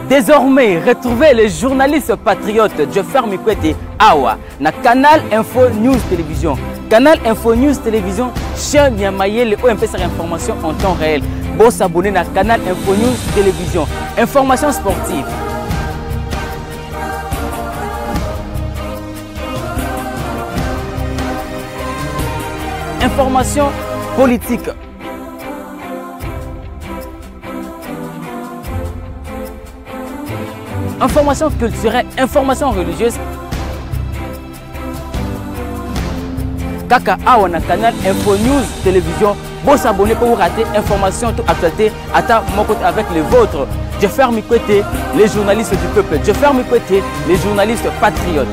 Désormais, retrouvez les journalistes patriotes Joffer Mikwete Awa na Canal Info News Télévision. Canal Info News Télévision, chaîne Niamayele où on peut information en temps réel. Bon s'abonner à Canal Info News Télévision. Information sportive. Information politique. Information culturelle, information religieuse. Kaka Awa na Canal Info News Télévision. Bon s'abonner pour vous rater information toute actualité à mon côté avec les vôtres. Joffer Mikwete, les journalistes du peuple. Joffer Mikwete, les journalistes patriotes.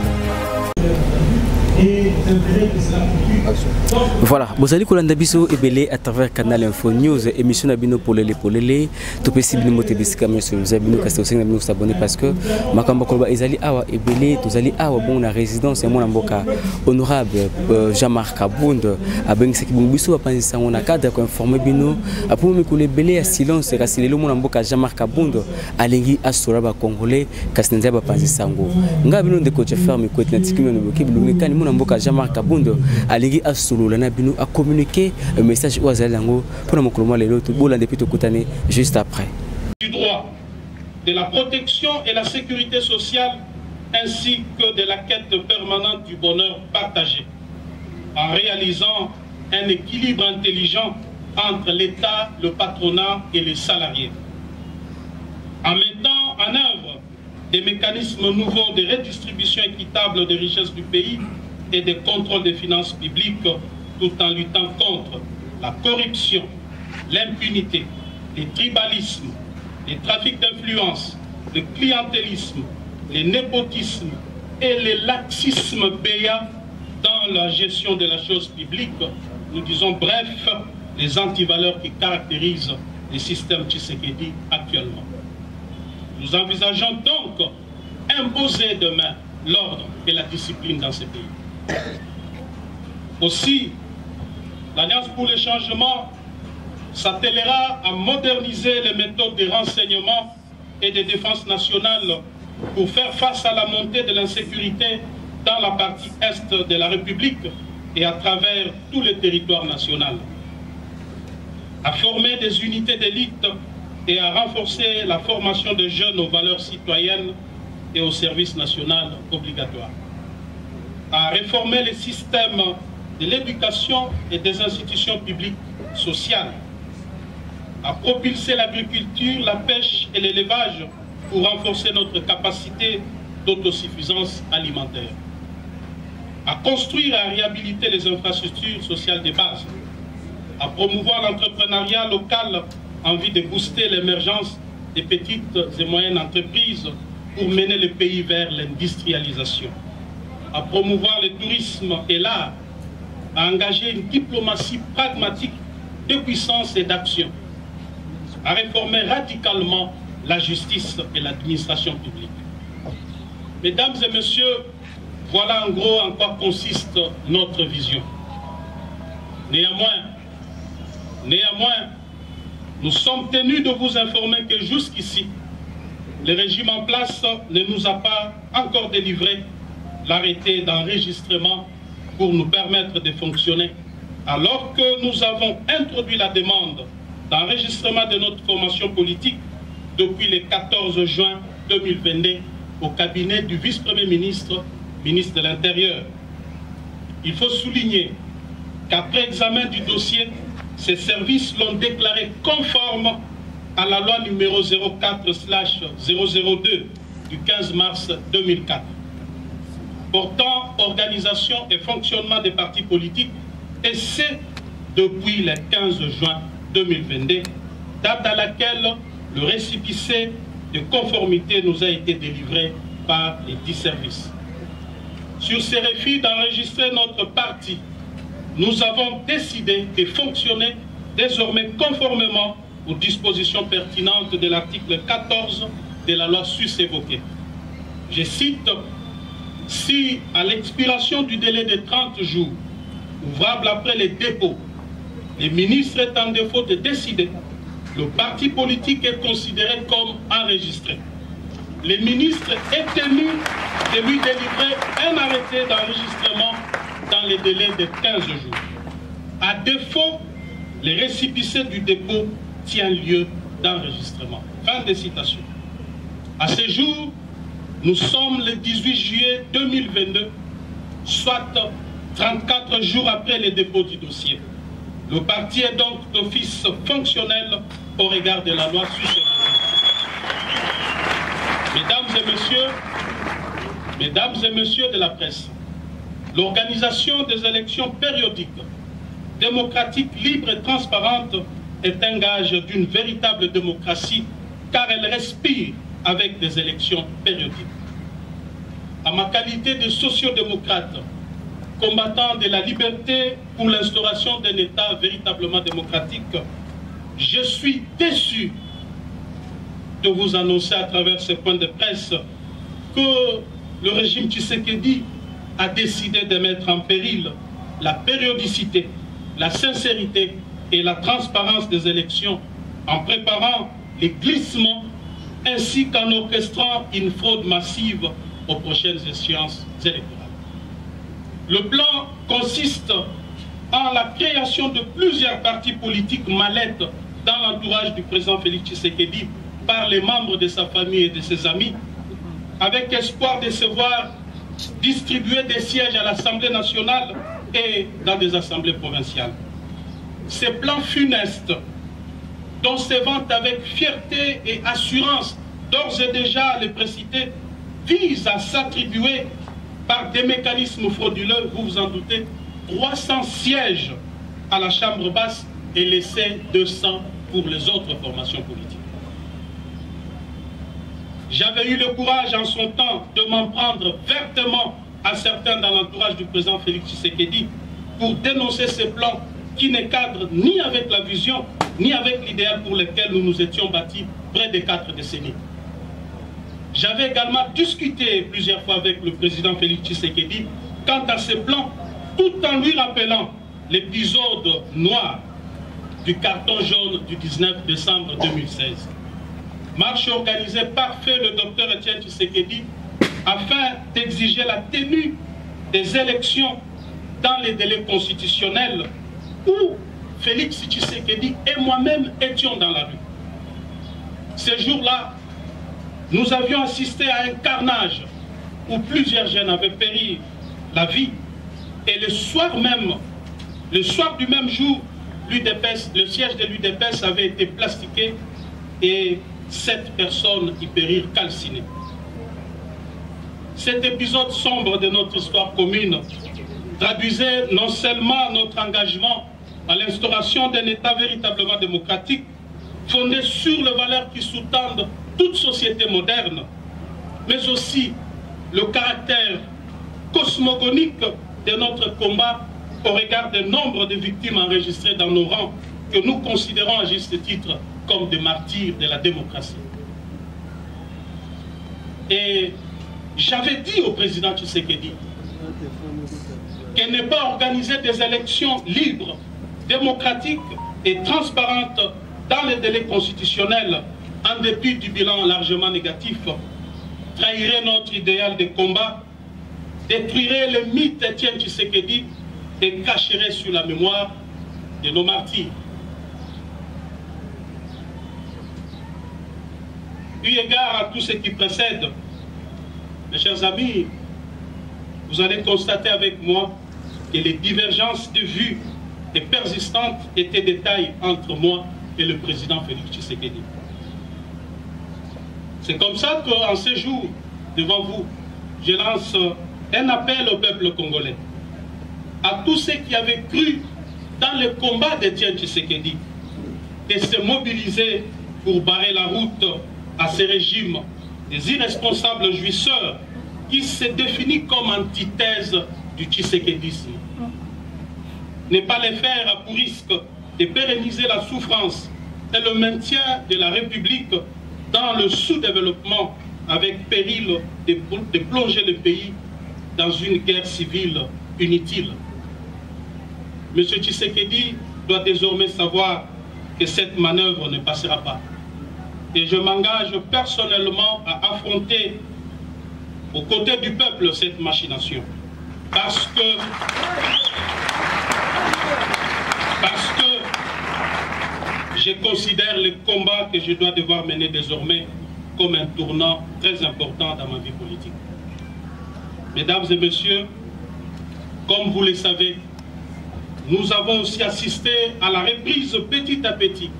Voilà, vous allez kolanda biso ebele à travers Canal Info News, émission Nabino Polele Polele, tout possible de monter des caméras sur les abonnés, parce que aussi nous s'abonner parce que Makamba Kolba Ezali Awa ebele, tous allez Awa bon la résidence et mon amboka honorable Jean-Marc Kabound, a ben ce qui bon biso a pensé ça on a cadre qu'on informer bino, a pour me coller belé à silence et rasser le mon amboka Jean-Marc Kabound, alingi asoraba congolais, kasnenza ba pensé sango. Nga bino de coach faire me côté natikino no ki bulumekani mon amboka Jean-Marc Kabound, alingi asolo lana bino a communiquer un message aux Alango pour nous comment les autres boulons depuis tout côté juste après. Du droit, de la protection et la sécurité sociale ainsi que de la quête permanente du bonheur partagé en réalisant un équilibre intelligent entre l'État, le patronat et les salariés. En mettant en œuvre des mécanismes nouveaux de redistribution équitable des richesses du pays et de contrôle des finances publiques tout en luttant contre la corruption, l'impunité, les tribalismes, les trafics d'influence, le clientélisme, les népotismes et les laxismes payants dans la gestion de la chose publique. Nous disons bref les antivaleurs qui caractérisent le système Tshisekedi actuellement. Nous envisageons donc imposer demain l'ordre et la discipline dans ces pays. Aussi, l'Alliance pour le changement s'attellera à moderniser les méthodes de renseignement et de défense nationale pour faire face à la montée de l'insécurité dans la partie est de la République et à travers tout le territoire national. À former des unités d'élite et à renforcer la formation de jeunes aux valeurs citoyennes et au service national obligatoire. À réformer les systèmes de l'éducation et des institutions publiques sociales, à propulser l'agriculture, la pêche et l'élevage pour renforcer notre capacité d'autosuffisance alimentaire, à construire et à réhabiliter les infrastructures sociales de base, à promouvoir l'entrepreneuriat local en vue de booster l'émergence des petites et moyennes entreprises pour mener le pays vers l'industrialisation, à promouvoir le tourisme et l'art, à engager une diplomatie pragmatique de puissance et d'action, à réformer radicalement la justice et l'administration publique. Mesdames et messieurs, voilà en gros en quoi consiste notre vision. Néanmoins, nous sommes tenus de vous informer que jusqu'ici, le régime en place ne nous a pas encore délivré l'arrêté d'enregistrement pour nous permettre de fonctionner, alors que nous avons introduit la demande d'enregistrement de notre formation politique depuis le 14 juin 2022 au cabinet du vice-premier ministre, ministre de l'Intérieur. Il faut souligner qu'après examen du dossier, ces services l'ont déclaré conforme à la loi numéro 04/002 du 15 mars 2004, portant organisation et fonctionnement des partis politiques, et c'est depuis le 15 juin 2022, date à laquelle le récépissé de conformité nous a été délivré par les 10 services. Sur ces refus d'enregistrer notre parti, nous avons décidé de fonctionner désormais conformément aux dispositions pertinentes de l'article 14 de la loi sus-évoquée. Je cite: si à l'expiration du délai de 30 jours, ouvrable après les dépôts, le ministre est en défaut de décider, le parti politique est considéré comme enregistré. le ministre est tenu de lui délivrer un arrêté d'enregistrement dans les délais de 15 jours. À défaut, le récépissé du dépôt tient lieu d'enregistrement. Fin de citation. À ce jour, nous sommes le 18 juillet 2022, soit 34 jours après le dépôt du dossier. Le parti est donc d'office fonctionnel au regard de la loi sur ce dossier. Mesdames et messieurs de la presse, l'organisation des élections périodiques, démocratiques, libres et transparentes est un gage d'une véritable démocratie car elle respire avec des élections périodiques. À ma qualité de sociodémocrate, combattant de la liberté pour l'instauration d'un État véritablement démocratique, je suis déçu de vous annoncer à travers ce point de presse que le régime Tshisekedi a décidé de mettre en péril la périodicité, la sincérité et la transparence des élections en préparant les glissements ainsi qu'en orchestrant une fraude massive aux prochaines échéances électorales. Le plan consiste en la création de plusieurs partis politiques mallettes dans l'entourage du président Félix Tshisekedi par les membres de sa famille et de ses amis, avec espoir de se voir distribuer des sièges à l'Assemblée nationale et dans des assemblées provinciales. Ces plans funestes, dont se vante avec fierté et assurance d'ores et déjà les précités, visent à s'attribuer par des mécanismes frauduleux, vous vous en doutez, 300 sièges à la Chambre basse et laisser 200 pour les autres formations politiques. J'avais eu le courage en son temps de m'en prendre vertement à certains dans l'entourage du président Félix Tshisekedi pour dénoncer ces plans qui ne cadrent ni avec la vision, ni avec l'idéal pour lequel nous nous étions bâtis près de 4 décennies. J'avais également discuté plusieurs fois avec le président Félix Tshisekedi quant à ces plans, tout en lui rappelant l'épisode noir du carton jaune du 19 décembre 2016. Marche organisée par feu le docteur Etienne Tshisekedi afin d'exiger la tenue des élections dans les délais constitutionnels où Félix Tshisekedi et moi-même étions dans la rue. Ces jours-là, nous avions assisté à un carnage où plusieurs jeunes avaient péri la vie et le soir du même jour, le siège de l'UDPS avait été plastiqué et 7 personnes y périrent calcinées. Cet épisode sombre de notre histoire commune traduisait non seulement notre engagement à l'instauration d'un État véritablement démocratique, fondé sur les valeurs qui sous-tendent toute société moderne, mais aussi le caractère cosmogonique de notre combat au regard du nombre de victimes enregistrées dans nos rangs, que nous considérons à juste titre comme des martyrs de la démocratie. Et j'avais dit au président Tshisekedi qu'il n'est pas organisé des élections libres, démocratiques et transparentes dans les délais constitutionnels, en dépit du bilan largement négatif, trahirait notre idéal de combat, détruirait le mythe d'Etienne Tshisekedi et cacherait sur la mémoire de nos martyrs. Eu égard à tout ce qui précède, mes chers amis, vous allez constater avec moi que les divergences de vues et persistantes étaient des tailles entre moi et le président Félix Tshisekedi. C'est comme ça qu'en ce jour, devant vous, je lance un appel au peuple congolais, à tous ceux qui avaient cru dans le combat d'Etienne Tshisekedi, de se mobiliser pour barrer la route à ces régimes des irresponsables jouisseurs qui se définissent comme antithèse du tshisekédisme. Ne pas les faire à pour risque de pérenniser la souffrance et le maintien de la République dans le sous-développement avec péril de plonger le pays dans une guerre civile inutile. M. Tshisekedi doit désormais savoir que cette manœuvre ne passera pas. et je m'engage personnellement à affronter aux côtés du peuple cette machination. Parce que je considère le combat que je dois devoir mener désormais comme un tournant très important dans ma vie politique. Mesdames et messieurs, comme vous le savez, nous avons aussi assisté à la reprise petit à petit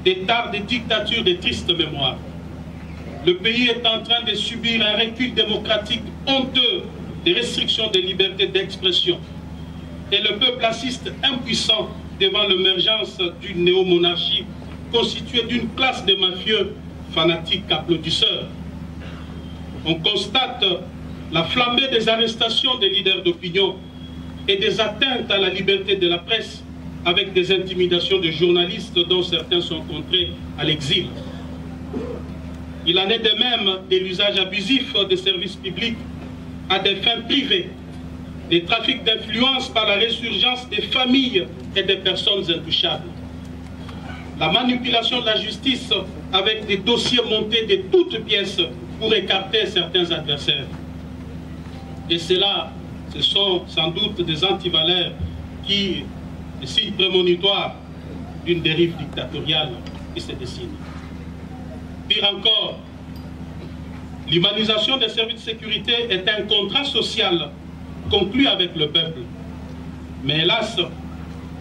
des tares de dictatures de triste mémoire. Le pays est en train de subir un recul démocratique honteux des restrictions des libertés d'expression. Et le peuple assiste impuissant devant l'émergence d'une néomonarchie constituée d'une classe de mafieux fanatiques applaudisseurs. On constate la flambée des arrestations des leaders d'opinion et des atteintes à la liberté de la presse avec des intimidations de journalistes dont certains sont contraints à l'exil. Il en est de même de l'usage abusif des services publics à des fins privées, des trafics d'influence par la résurgence des familles et des personnes intouchables, la manipulation de la justice avec des dossiers montés de toutes pièces pour écarter certains adversaires. Et cela, ce sont sans doute des antivaleurs qui, des signes prémonitoires d'une dérive dictatoriale qui se dessine. Pire encore, l'humanisation des services de sécurité est un contrat social conclu avec le peuple. Mais hélas,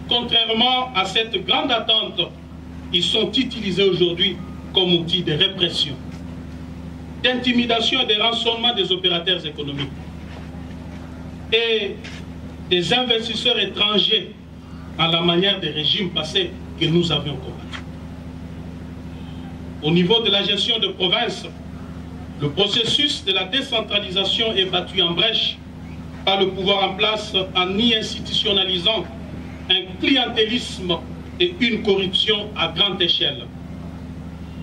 contrairement à cette grande attente, ils sont utilisés aujourd'hui comme outil de répression, d'intimidation et de rançonnement des opérateurs économiques et des investisseurs étrangers à la manière des régimes passés que nous avions combattus. Au niveau de la gestion de province, le processus de la décentralisation est battu en brèche par le pouvoir en place en y institutionnalisant un clientélisme et une corruption à grande échelle.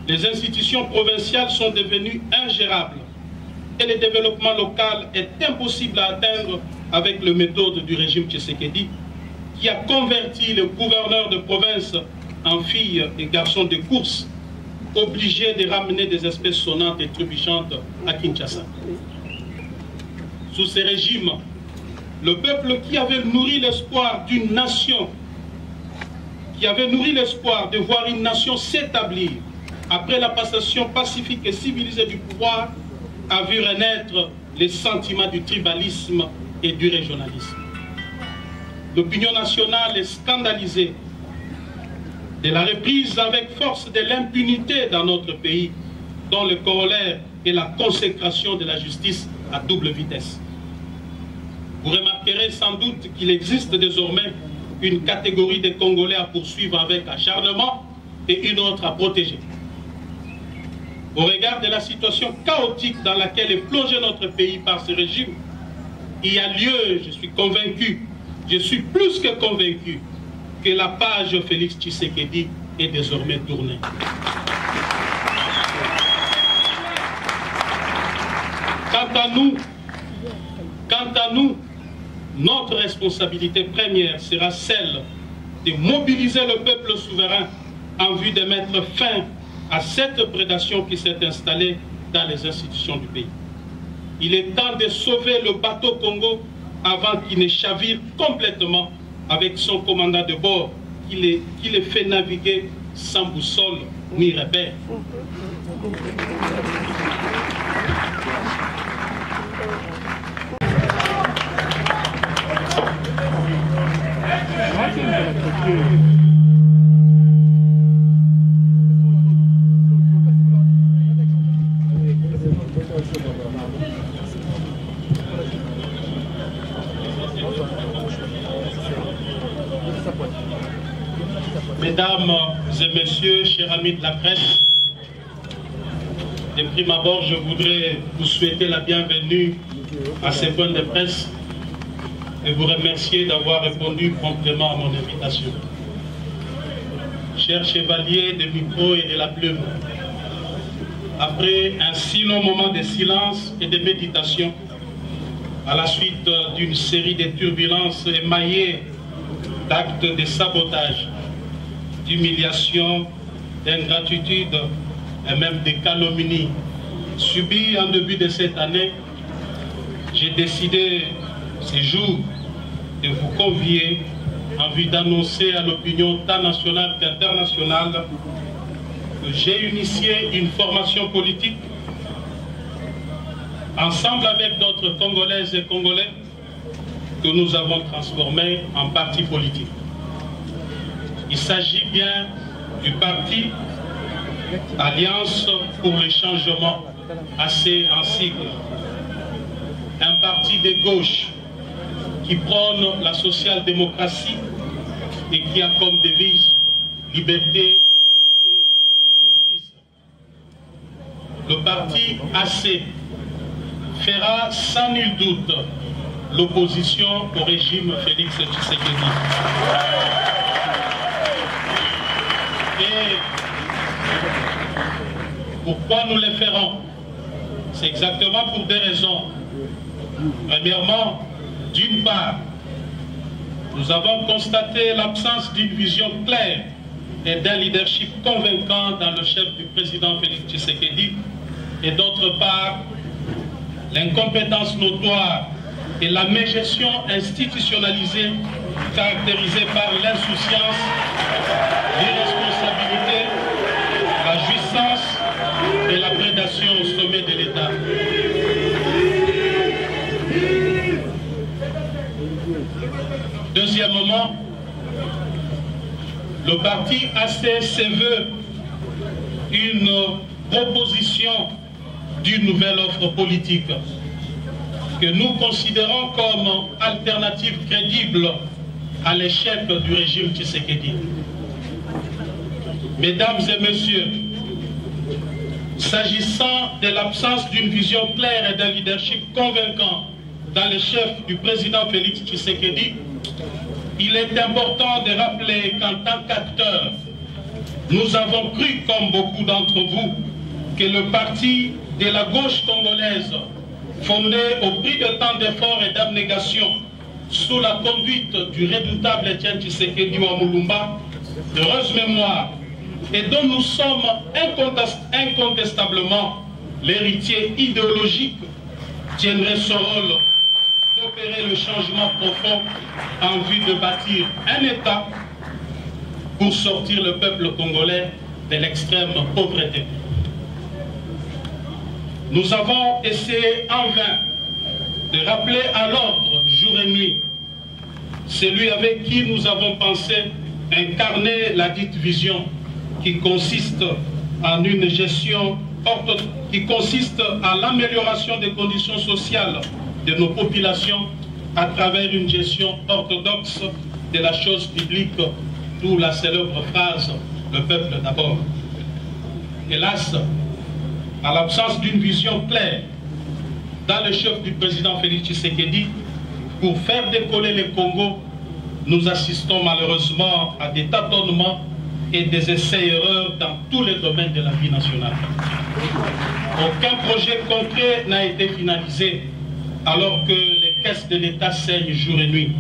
Les institutions provinciales sont devenues ingérables et le développement local est impossible à atteindre avec les méthodes du régime Tshisekedi qui a converti le gouverneur de province en filles et garçons de course, obligés de ramener des espèces sonnantes et trébuchantes à Kinshasa. Sous ces régimes, le peuple qui avait nourri l'espoir d'une nation, qui avait nourri l'espoir de voir une nation s'établir après la passation pacifique et civilisée du pouvoir, a vu renaître les sentiments du tribalisme et du régionalisme. L'opinion nationale est scandalisée de la reprise avec force de l'impunité dans notre pays, dont le corollaire est la consécration de la justice à double vitesse. Vous remarquerez sans doute qu'il existe désormais une catégorie de Congolais à poursuivre avec acharnement et une autre à protéger. Au regard de la situation chaotique dans laquelle est plongé notre pays par ce régime, il y a lieu, je suis convaincu, je suis plus que convaincu, que la page Félix Tshisekedi est désormais tournée. Quant à nous, notre responsabilité première sera celle de mobiliser le peuple souverain en vue de mettre fin à cette prédation qui s'est installée dans les institutions du pays. Il est temps de sauver le bateau Congo avant qu'il ne chavire complètement avec son commandant de bord qui les fait naviguer sans boussole ni repère. Mesdames et messieurs, chers amis de la presse, de prime abord, je voudrais vous souhaiter la bienvenue à ce point de presse et vous remercier d'avoir répondu promptement à mon invitation. Chers chevaliers de micro et de la plume, après un si long moment de silence et de méditation, à la suite d'une série de turbulences émaillées d'actes de sabotage, d'humiliation, d'ingratitude et même des calomnies subies en début de cette année, j'ai décidé ce jour de vous convier en vue d'annoncer à l'opinion tant nationale qu'internationale que j'ai initié une formation politique ensemble avec d'autres Congolaises et Congolais que nous avons transformé en parti politique. Il s'agit bien du parti Alliance pour le changement, assez en sigle. Un parti de gauche qui prône la social-démocratie et qui a comme devise liberté, égalité et justice. Le parti AC fera sans nul doute l'opposition au régime Félix Tshisekedi. Et pourquoi nous le ferons? C'est exactement pour deux raisons. Premièrement, d'une part, nous avons constaté l'absence d'une vision claire et d'un leadership convaincant dans le chef du président Félix Tshisekedi, et d'autre part, l'incompétence notoire et la mégestion institutionnalisée caractérisée par l'insouciance, l'irresponsabilité, la jouissance et la prédation au sommet de l'État. Deuxièmement, le parti AC se veut une proposition d'une nouvelle offre politique que nous considérons comme alternative crédible à l'échec du régime Tshisekedi. Mesdames et messieurs, s'agissant de l'absence d'une vision claire et d'un leadership convaincant dans le chef du président Félix Tshisekedi, il est important de rappeler qu'en tant qu'acteurs, nous avons cru, comme beaucoup d'entre vous, que le parti de la gauche congolaise, fondé au prix de tant d'efforts et d'abnégation, sous la conduite du redoutable Etienne Tshisekedi Wamulumba, d'heureuse mémoire, et dont nous sommes incontestablement l'héritier idéologique, tiendrait son rôle d'opérer le changement profond en vue de bâtir un État pour sortir le peuple congolais de l'extrême pauvreté. Nous avons essayé en vain de rappeler à l'ordre jour et nuit celui avec qui nous avons pensé incarner la dite vision qui consiste en une gestion qui consiste à l'amélioration des conditions sociales de nos populations à travers une gestion orthodoxe de la chose publique, d'où la célèbre phrase « le peuple d'abord ». Hélas, à l'absence d'une vision claire dans le chef du président Félix Tshisekedi, pour faire décoller le Congo, nous assistons malheureusement à des tâtonnements et des essais-erreurs dans tous les domaines de la vie nationale. Aucun projet concret n'a été finalisé alors que les caisses de l'État saignent jour et nuit,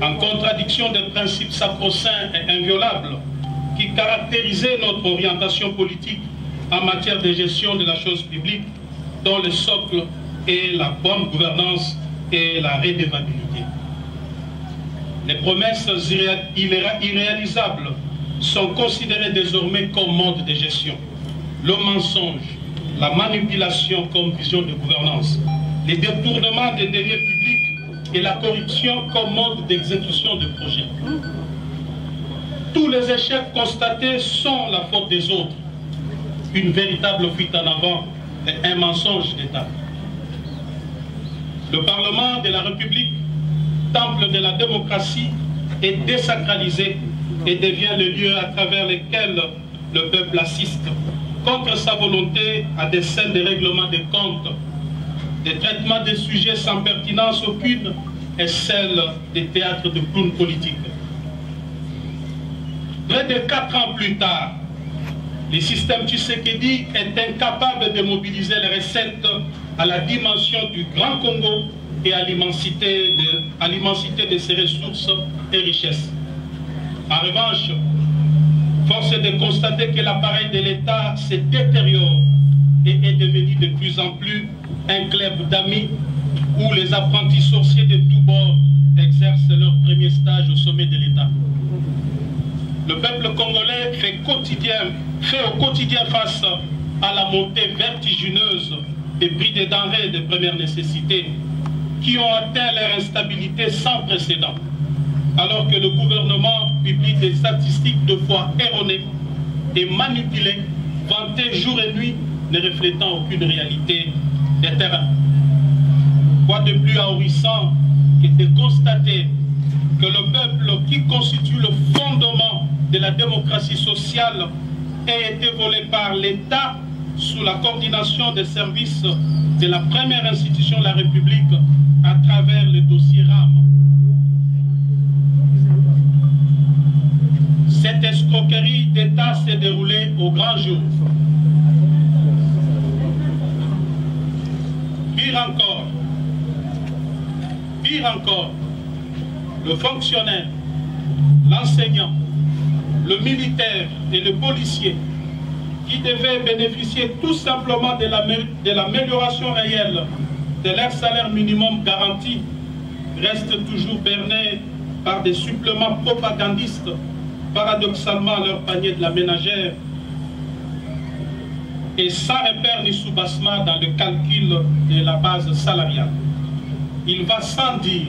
en contradiction des principes sacro-saints et inviolables qui caractérisaient notre orientation politique en matière de gestion de la chose publique, dont le socle est la bonne gouvernance et la redevabilité. Les promesses irréalisables sont considérées désormais comme mode de gestion. Le mensonge, la manipulation comme vision de gouvernance, les détournements des deniers publics et la corruption comme mode d'exécution de projets. Tous les échecs constatés sont la faute des autres. Une véritable fuite en avant et un mensonge d'État. Le Parlement de la République, temple de la démocratie, est désacralisé et devient le lieu à travers lequel le peuple assiste, contre sa volonté, à des scènes de règlement des comptes, des traitements de sujets sans pertinence aucune et celle des théâtres de clowns politiques. Près de 4 ans plus tard, le système Tshisekedi est incapable de mobiliser les recettes à la dimension du Grand Congo et à l'immensité de ses ressources et richesses. En revanche, Force est de constater que l'appareil de l'État se détériore et est devenu de plus en plus un club d'amis où les apprentis sorciers de tous bords exercent leur premier stage au sommet de l'État. Le peuple congolais fait au quotidien face à la montée vertigineuse des prix des denrées de première nécessité qui ont atteint leur instabilité sans précédent, alors que le gouvernement publie des statistiques de foi erronées et manipulées, vantées jour et nuit, ne reflétant aucune réalité des terrains. Quoi de plus ahurissant que de constater que le peuple qui constitue le fondement de la démocratie sociale a été volé par l'État sous la coordination des services de la première institution de la République à travers le dossier RAM. Cette escroquerie d'État s'est déroulée au grand jour. Pire encore, le fonctionnaire, l'enseignant, le militaire et le policier qui devaient bénéficier tout simplement de l'amélioration réelle de leur salaire minimum garanti restent toujours bernés par des suppléments propagandistes paradoxalement à leur panier de la ménagère et sans repère ni soubassement dans le calcul de la base salariale. Il va sans dire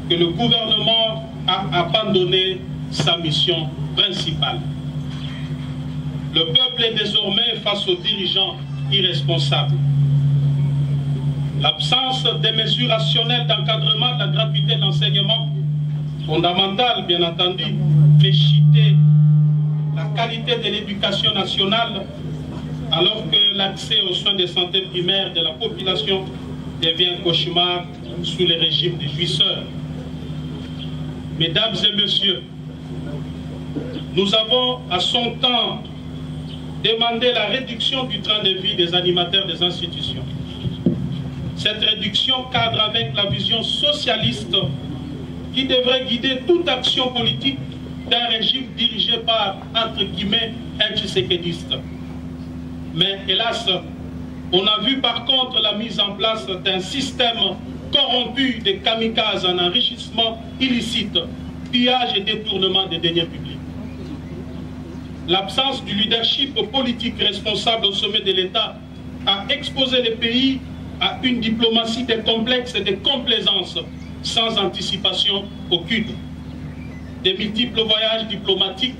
que le gouvernement a abandonné sa mission principale. Le peuple est désormais face aux dirigeants irresponsables. L'absence des mesures rationnelles d'encadrement de la gratuité de l'enseignement, fondamentale bien entendu, fait chuter la qualité de l'éducation nationale alors que l'accès aux soins de santé primaire de la population devient un cauchemar sous le régime des jouisseurs. Mesdames et messieurs, nous avons à son temps demandé la réduction du train de vie des animateurs des institutions. Cette réduction cadre avec la vision socialiste qui devrait guider toute action politique d'un régime dirigé par, entre guillemets, un tshisekidiste. Mais hélas, on a vu par contre la mise en place d'un système corrompu de kamikazes en enrichissement illicite, pillage et détournement des deniers publics. L'absence du leadership politique responsable au sommet de l'État a exposé le pays à une diplomatie de complexe et de complaisance sans anticipation aucune. Des multiples voyages diplomatiques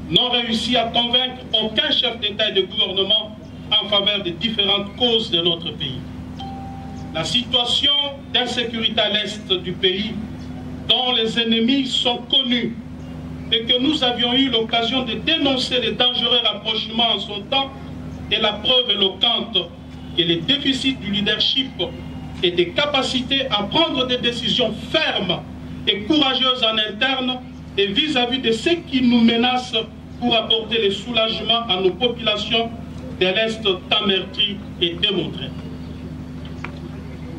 n'ont réussi à convaincre aucun chef d'État et de gouvernement en faveur des différentes causes de notre pays. La situation d'insécurité à l'est du pays, dont les ennemis sont connus et que nous avions eu l'occasion de dénoncer les dangereux rapprochements en son temps, est la preuve éloquente que les déficits du leadership et des capacités à prendre des décisions fermes et courageuses en interne et vis-à-vis de ceux qui nous menacent pour apporter le soulagement à nos populations de l'Est tant meurtri et démontré.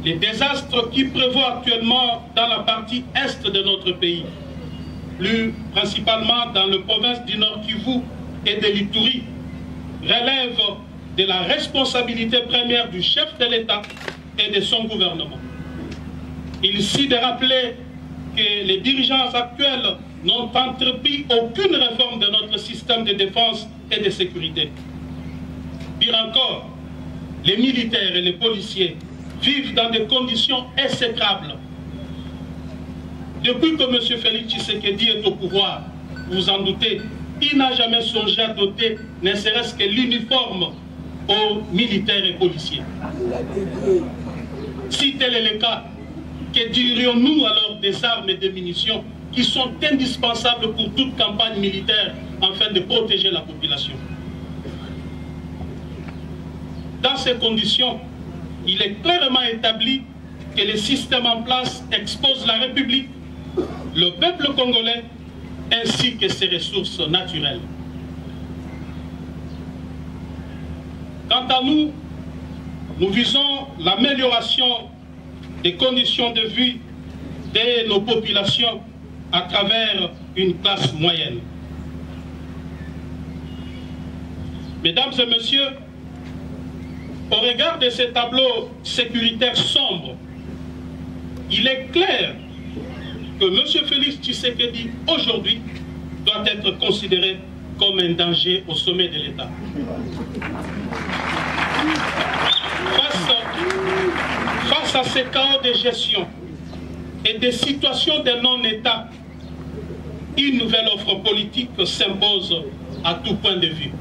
Les désastres qui prévoient actuellement dans la partie est de notre pays, plus principalement dans la province du Nord Kivu et de l'Ituri, relèvent de la responsabilité première du chef de l'État et de son gouvernement. Il s'agit de rappeler que les dirigeants actuels n'ont entrepris aucune réforme de notre système de défense et de sécurité. Pire encore, les militaires et les policiers vivent dans des conditions exécrables. Depuis que M. Félix Tshisekedi est au pouvoir, vous vous en doutez, il n'a jamais songé à doter ne serait-ce que l'uniforme aux militaires et policiers. Si tel est le cas, que dirions-nous alors des armes et des munitions qui sont indispensables pour toute campagne militaire afin de protéger la population? Dans ces conditions, il est clairement établi que le système en place expose la République, le peuple congolais, ainsi que ses ressources naturelles. Quant à nous, nous visons l'amélioration des conditions de vie de nos populations à travers une classe moyenne. Mesdames et messieurs, au regard de ces tableaux sécuritaires sombres, il est clair que M. Félix Tshisekedi, aujourd'hui, doit être considéré comme un danger au sommet de l'État. Face à ces chaos de gestion et des situations de non-État, une nouvelle offre politique s'impose à tout point de vue.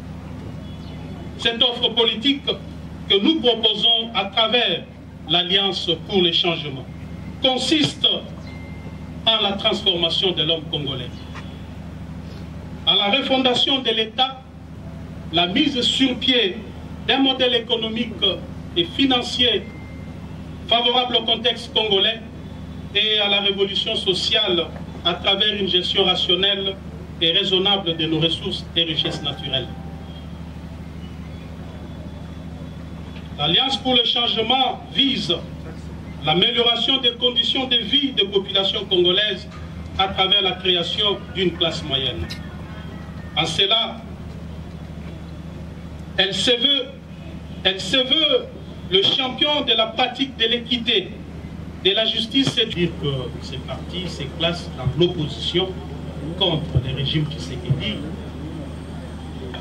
Cette offre politique que nous proposons à travers l'Alliance pour les changements consiste en la transformation de l'homme congolais, à la refondation de l'État, la mise sur pied d'un modèle économique et financier favorable au contexte congolais et à la révolution sociale à travers une gestion rationnelle et raisonnable de nos ressources et richesses naturelles. L'Alliance pour le changement vise l'amélioration des conditions de vie des populations congolaises à travers la création d'une classe moyenne. En cela, elle se veut le champion de la pratique de l'équité, de la justice, et dire que ces partis, ces classes dans l'opposition contre les régimes Tshisekedi,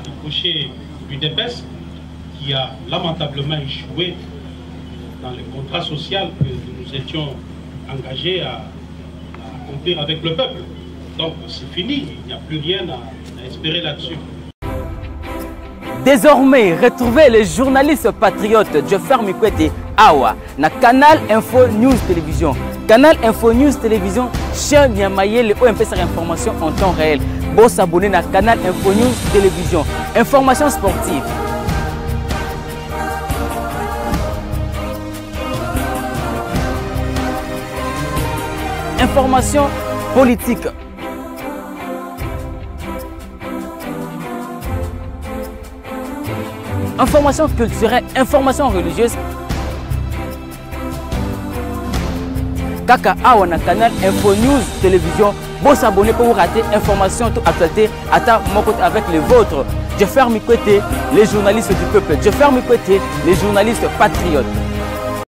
Ricochet UDPS, qui a lamentablement échoué dans le contrat social que nous étions engagés à accomplir avec le peuple. Donc c'est fini, il n'y a plus rien à espérer là-dessus. Désormais, retrouvez les journalistes patriotes Jeffer Mikwete Awa na Canal Info News Télévision. Canal Info News Télévision, chien Niamaye, le OMP sur information en temps réel. Bon s'abonner na Canal Info News Télévision. Information sportive. Information politique. Information culturelle, information religieuse. Kaka Awa na Canal Info News Télévision. Bon s'abonner pour vous rater information toute actualité avec les vôtres. Jeffer Mikwete, les journalistes du peuple. Jeffer Mikwete, les journalistes patriotes.